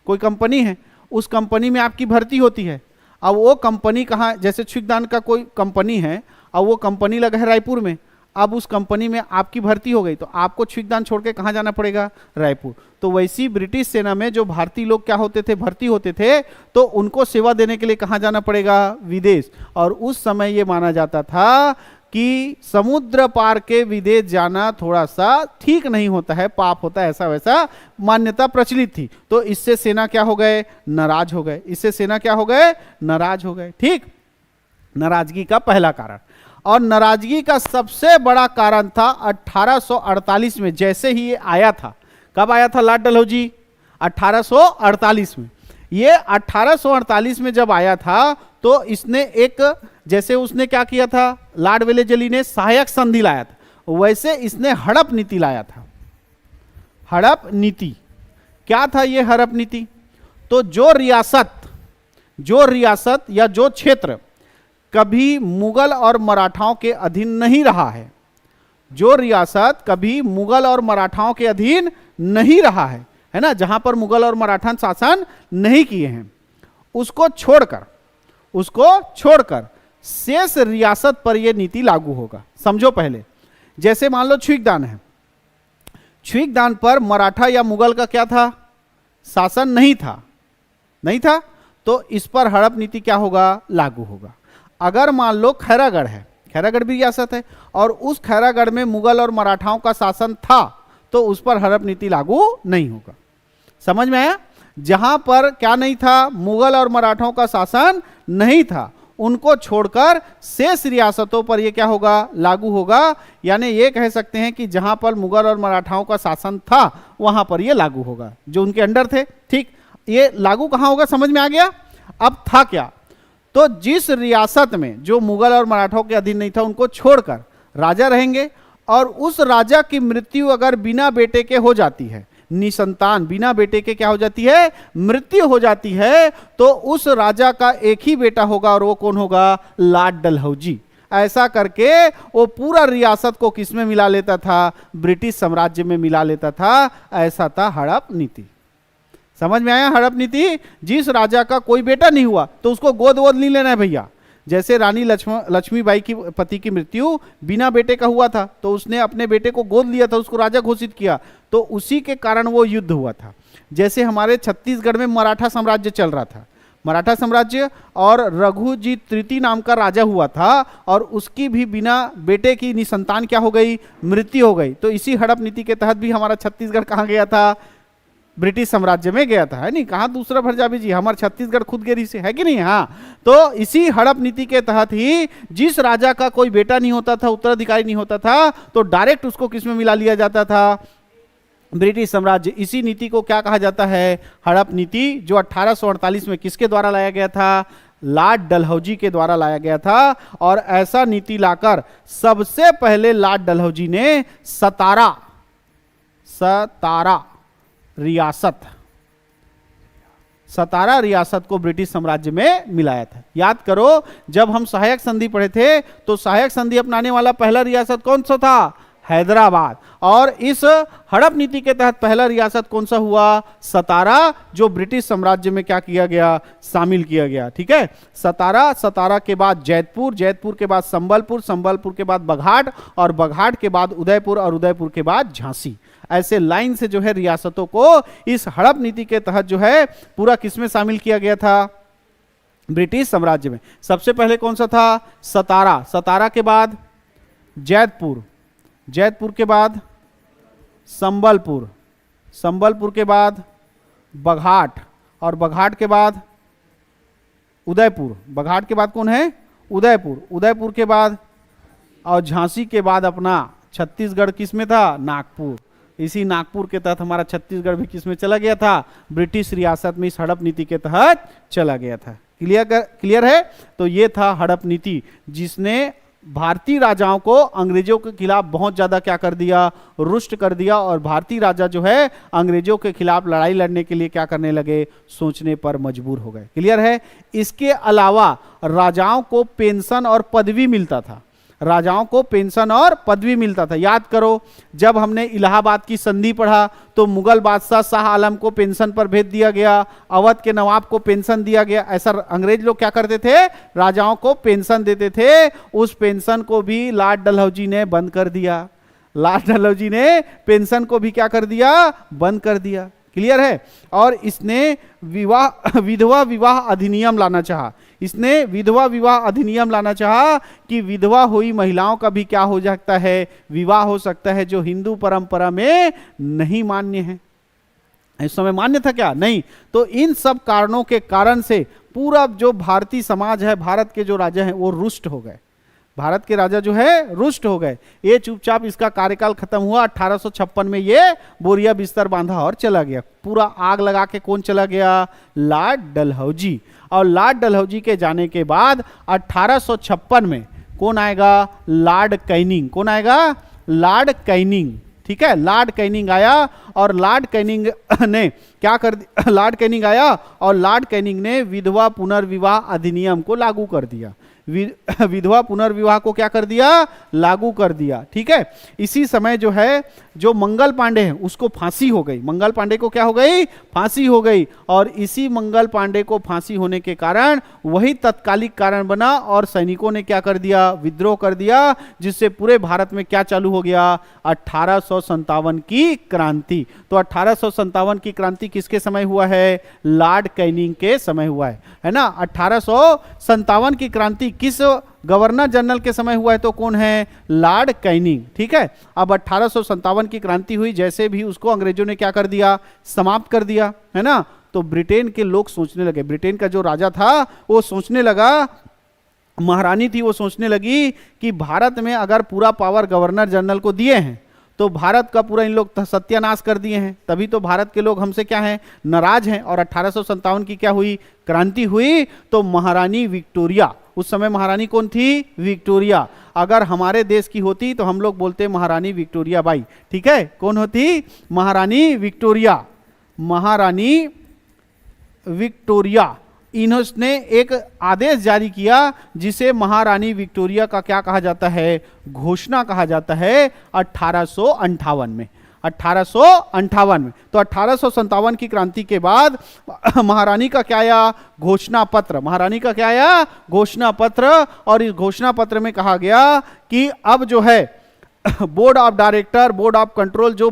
कोई कंपनी है, उस कंपनी में आपकी भर्ती होती है। अब वो कंपनी कहाँ, जैसे छिकदान का कोई कंपनी है, अब वो कंपनी लगा है रायपुर में। अब उस कंपनी में आपकी भर्ती हो गई तो आपको छिकदान छोड़ के कहाँ जाना पड़ेगा, रायपुर। तो वैसी ब्रिटिश सेना में जो भारतीय लोग क्या होते थे, भर्ती होते थे, तो उनको सेवा देने के लिए कहाँ जाना पड़ेगा, विदेश। और उस समय ये माना जाता था कि समुद्र पार के विदेश जाना थोड़ा सा ठीक नहीं होता है, पाप होता है, ऐसा वैसा मान्यता प्रचलित थी। तो इससे सेना क्या हो गए, नाराज हो गए। इससे सेना क्या हो गए, नाराज हो गए, ठीक। नाराजगी का पहला कारण। और नाराजगी का सबसे बड़ा कारण था 1848 में, जैसे ही ये आया था। कब आया था लॉर्ड डलहौजी, 1848 में। ये 1848 में जब आया था तो इसने एक, जैसे उसने क्या किया था, लॉर्ड वेलेस्ली ने सहायक संधि लाया था, वैसे इसने हड़प नीति लाया था। हड़प नीति क्या था, ये हड़प नीति, तो जो रियासत या जो क्षेत्र कभी मुगल और मराठाओं के अधीन नहीं रहा है, जो रियासत कभी मुगल और मराठाओं के अधीन नहीं रहा है ना, जहां पर मुगल और मराठा शासन नहीं किए हैं, उसको छोड़कर शेष रियासत पर यह नीति लागू होगा। समझो पहले, जैसे मान लो छुईकदान है, छुईकदान पर मराठा या मुगल का क्या था, शासन नहीं था, तो इस पर हड़प नीति क्या होगा, लागू होगा। अगर मान लो खैरागढ़ है, खैरागढ़ भी रियासत है, और उस खैरागढ़ में मुगल और मराठाओं का शासन था, तो उस पर हड़प नीति लागू नहीं होगा। समझ में आया। जहां पर क्या नहीं था, मुगल और मराठाओं का शासन नहीं था, उनको छोड़कर शेष रियासतों पर यह क्या होगा, लागू होगा। यानी ये कह सकते हैं कि जहां पर मुगल और मराठाओं का शासन था वहां पर यह लागू होगा, जो उनके अंडर थे, ठीक। ये लागू कहां होगा, समझ में आ गया। अब था क्या, तो जिस रियासत में जो मुगल और मराठाओं के अधीन नहीं था, उनको छोड़कर राजा रहेंगे, और उस राजा की मृत्यु अगर बिना बेटे के हो जाती है, निसंतान, बिना बेटे के क्या हो जाती है, मृत्यु हो जाती है, तो उस राजा का एक ही बेटा होगा, और वो कौन होगा, लॉर्ड डलहौजी। ऐसा करके वो पूरा रियासत को किसमें मिला लेता था, ब्रिटिश साम्राज्य में मिला लेता था। ऐसा था हड़प नीति। समझ में आया, हड़प नीति। जिस राजा का कोई बेटा नहीं हुआ तो उसको गोद वोद नहीं लेना है भैया, जैसे रानी लक्ष्मीबाई की पति की मृत्यु बिना बेटे का हुआ था, तो उसने अपने बेटे को गोद लिया था, उसको राजा घोषित किया, तो उसी के कारण वो युद्ध हुआ था। जैसे हमारे छत्तीसगढ़ में मराठा साम्राज्य चल रहा था, मराठा साम्राज्य, और रघुजीत तृतीय नाम का राजा हुआ था, और उसकी भी बिना बेटे की निसंतान क्या हो गई, मृत्यु हो गई। तो इसी हड़प नीति के तहत भी हमारा छत्तीसगढ़ कहाँ गया था, ब्रिटिश साम्राज्य में गया था, है नहीं, कहाँ दूसरा भरजाबी जी, हमारा छत्तीसगढ़ खुद गेरी से, है कि नहीं। हाँ, तो इसी हड़प नीति के तहत ही जिस राजा का कोई बेटा नहीं होता था, उत्तराधिकारी नहीं होता था, तो डायरेक्ट उसको किसमें मिला लिया जाता था, ब्रिटिश साम्राज्य। इसी नीति को क्या कहा जाता है, हड़प नीति, जो 1848 में किसके द्वारा लाया गया था, लॉर्ड डलहौजी के द्वारा लाया गया था। और ऐसा नीति लाकर सबसे पहले लॉर्ड डलहौजी ने सतारा रियासत को ब्रिटिश साम्राज्य में मिलाया था। याद करो, जब हम सहायक संधि पढ़े थे तो सहायक संधि अपनाने वाला पहला रियासत कौन सा था, हैदराबाद। और इस हड़प नीति के तहत पहला रियासत कौन सा हुआ, सतारा, जो ब्रिटिश साम्राज्य में क्या किया गया, शामिल किया गया। ठीक है, सतारा के बाद जैतपुर, जैतपुर के बाद संबलपुर, संबलपुर के बाद बघाट, और बघाट के बाद उदयपुर, और उदयपुर के बाद झांसी। ऐसे लाइन से जो है रियासतों को इस हड़प नीति के तहत जो है पूरा किसमें शामिल किया गया था, ब्रिटिश साम्राज्य में। सबसे पहले कौन सा था, सतारा, सतारा के बाद जैतपुर, जैतपुर के बाद संबलपुर, संबलपुर के बाद बघाट, और बघाट के बाद उदयपुर, बघाट के बाद कौन है, उदयपुर, उदयपुर के बाद, और झांसी के बाद अपना छत्तीसगढ़ किसमें था, नागपुर। इसी नागपुर के तहत हमारा छत्तीसगढ़ भी किसमें चला गया था, ब्रिटिश रियासत में, इस हड़प नीति के तहत चला गया था। क्लियर है। तो ये था हड़प नीति, जिसने भारतीय राजाओं को अंग्रेजों के खिलाफ बहुत ज्यादा क्या कर दिया, रुष्ट कर दिया, और भारतीय राजा जो है अंग्रेजों के खिलाफ लड़ाई लड़ने के लिए क्या करने लगे, सोचने पर मजबूर हो गए। क्लियर है। इसके अलावा राजाओं को पेंशन और पदवी मिलता था, राजाओं को पेंशन और पदवी मिलता था। याद करो, जब हमने इलाहाबाद की संधि पढ़ा तो मुगल बादशाह शाह आलम को पेंशन पर भेज दिया गया, अवध के नवाब को पेंशन दिया गया। ऐसा अंग्रेज लोग क्या करते थे, राजाओं को पेंशन देते थे। उस पेंशन को भी लॉर्ड डलहौजी ने बंद कर दिया, लॉर्ड डलहौजी ने पेंशन को भी क्या कर दिया, बंद कर दिया। क्लियर है। और इसने विधवा विवाह अधिनियम लाना चाहा, इसने विधवा विवाह अधिनियम लाना चाहा कि विधवा हुई महिलाओं का भी क्या हो सकता है, विवाह हो सकता है, जो हिंदू परंपरा में नहीं मान्य है। इस समय मान्य था क्या, नहीं। तो इन सब कारणों के कारण से पूरा जो भारतीय समाज है, भारत के जो राजा हैं वो रुष्ट हो गए, भारत के राजा जो है रुष्ट हो गए। ये चुपचाप इसका कार्यकाल खत्म हुआ 1856 में, ये बोरिया बिस्तर बांधा और चला गया। पूरा आग लगा के कौन चला गया, लॉर्ड डलहौजी। और लॉर्ड डलहौजी के जाने के बाद 1856 में कौन आएगा, लॉर्ड कैनिंग। कौन आएगा, लॉर्ड कैनिंग। ठीक है, लॉर्ड कैनिंग आया, और लॉर्ड कैनिंग ने क्या कर दिया, लॉर्ड कैनिंग आया और लॉर्ड कैनिंग ने विधवा पुनर्विवाह अधिनियम को लागू कर दिया। विधवा पुनर्विवाह को क्या कर दिया, लागू कर दिया। ठीक है। इसी समय जो है, जो मंगल पांडे हैं उसको फांसी हो गई, मंगल पांडे को क्या हो गई, फांसी हो गई। और इसी मंगल पांडे को फांसी होने के कारण वही तत्कालिक कारण बना, और सैनिकों ने क्या कर दिया, विद्रोह कर दिया, जिससे पूरे भारत में क्या चालू हो गया, 1857 की क्रांति। तो 1857 की क्रांति किसके समय हुआ है, लॉर्ड कैनिंग के समय हुआ है ना। 1857 की क्रांति किस गवर्नर जनरल के समय हुआ है, तो कौन है, लॉर्ड कैनिंग। ठीक है। अब 1857 की क्रांति हुई, जैसे भी उसको अंग्रेजों ने क्या कर दिया, समाप्त कर दिया, है ना। तो ब्रिटेन के लोग सोचने लगे, ब्रिटेन का जो राजा था वो सोचने लगा, महारानी थी, वो सोचने लगी कि भारत में अगर पूरा पावर गवर्नर जनरल को दिए हैं तो भारत का पूरा इन लोग सत्यानाश कर दिए हैं, तभी तो भारत के लोग हमसे क्या हैं, नाराज हैं। और 1857 की क्या हुई, क्रांति हुई। तो महारानी विक्टोरिया, उस समय महारानी कौन थी, विक्टोरिया। अगर हमारे देश की होती तो हम लोग बोलते महारानी विक्टोरिया बाई। ठीक है, कौन होती, महारानी विक्टोरिया, महारानी विक्टोरिया। इन्होंने एक आदेश जारी किया जिसे महारानी विक्टोरिया का क्या कहा जाता है, घोषणा कहा जाता है 1858 में। 1858 में। तो 1857 की क्रांति के बाद महारानी का क्या आया? घोषणा पत्र। महारानी का क्या आया? घोषणा पत्र। और इस घोषणा पत्र में कहा गया कि अब जो है board of director, board of control जो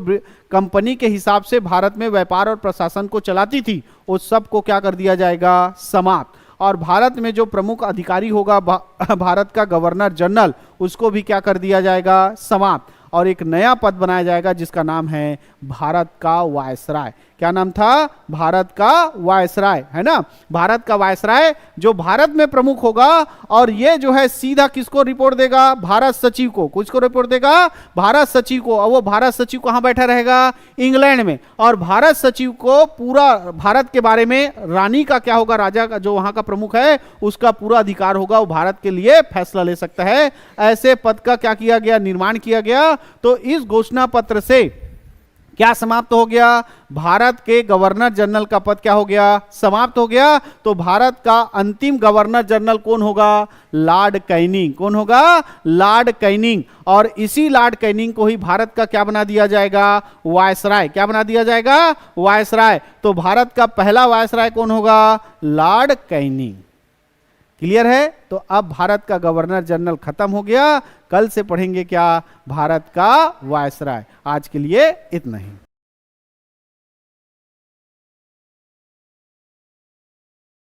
कंपनी के हिसाब से भारत में व्यापार और प्रशासन को चलाती थी, उस सब को क्या कर दिया जाएगा? समाप्त। और भारत में जो प्रमुख अधिकारी होगा भारत का गवर्नर जनरल, उसको भी क्या कर दिया जाएगा? समाप्त। और एक नया पद बनाया जाएगा जिसका नाम है भारत का वायसराय। क्या नाम था? भारत का वायसराय, है ना। भारत का वायसराय जो भारत में प्रमुख होगा, और ये जो है सीधा किसको रिपोर्ट देगा? भारत सचिव को। किसको रिपोर्ट देगा? भारत सचिव को। और वो भारत सचिव कहां बैठा रहेगा? इंग्लैंड में। और भारत सचिव को पूरा भारत के बारे में, रानी का क्या होगा, राजा का जो वहां का प्रमुख है उसका पूरा अधिकार होगा, वो भारत के लिए फैसला ले सकता है। ऐसे पद का क्या किया गया? निर्माण किया गया। तो इस घोषणा पत्र से क्या समाप्त हो गया? भारत के गवर्नर जनरल का पद क्या हो गया? समाप्त हो गया। तो भारत का अंतिम गवर्नर जनरल कौन होगा? Lord Canning. कौन होगा? Lord Canning. और इसी लॉर्ड कैनिंग को ही भारत का क्या बना दिया जाएगा? वायसराय। क्या बना दिया जाएगा? वायसराय। तो भारत का पहला वायसराय कौन होगा? Lord Canning. क्लियर है? तो अब भारत का गवर्नर जनरल खत्म हो गया। कल से पढ़ेंगे क्या? भारत का वायसराय। आज के लिए इतना ही।